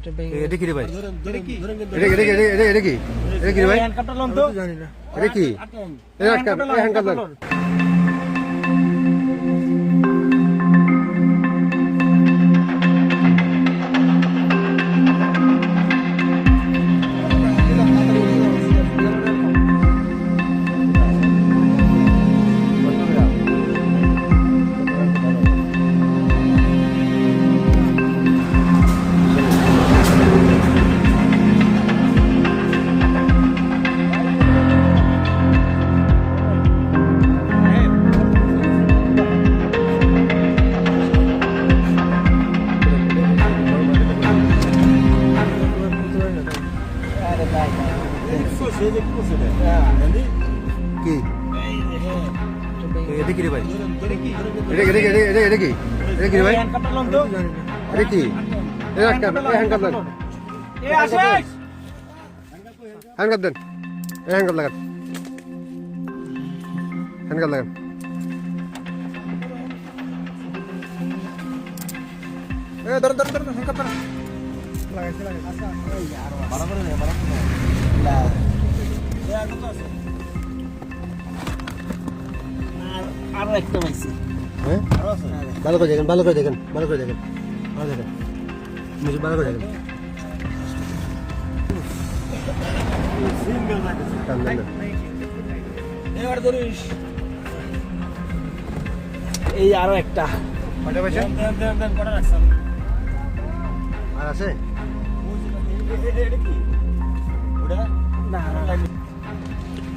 এটা কি রে ভাই? এটা কি? এটা কি রে ভাই? জানি না। এটা কি? Hand cup. কি? এটা কি রে ভাই? এটা কি? এটা কি রে ভাই? এটা কি? হ্যান্ড কাপ দেন। হ্যান্ড কাপ দেন। হ্যান্ড কাপ লাগান। হ্যান্ড কাপ লাগান। ধরুন হ্যান্ড কাপ লাগাইছে আরো একটা পাইছি। হ্যাঁ? ভালো করে দেখেন। মুঝে ভালো করে দেখেন। এবার ধরিস। এই আরো একটা। কয়টা পাইছে? কটা রাখছেন? আর আছে? এটা কি? ওটা না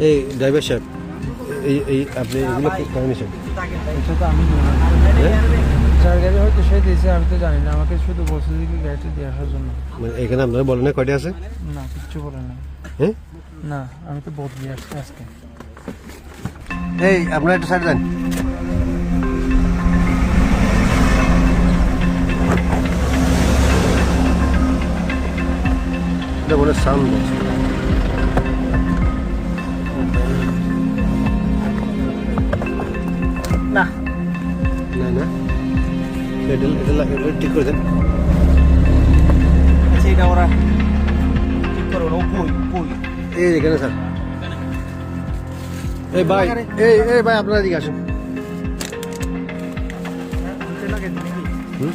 এই ড্রাইভার সাহেব, এই আপনি এগুলো করে নিয়েছেন? এটা তো আমি যার গাড়ি হয়তো সে দিয়েছে, আমি তো জানি না। আমাকে শুধু বলছে যে কি গাড়িটা দিয়ে আসার জন্য। মানে এখানে আপনারা বলেন না কয়টা আছে? না, কিচ্ছু বলে না। হ্যাঁ? না, আমি তো বদলে আসছি আজকে। এই আপনারা একটু সাইড দেন। এটা বলে সাউন্ড বক্স। না না এটা ঠিক করে দেন। আচ্ছা, এটা ওরা ঠিক করো না। কই এই এখানে স্যার। এই ভাই আপনারা এদিকে আসুন। লাগাই দিবি কি? হুম?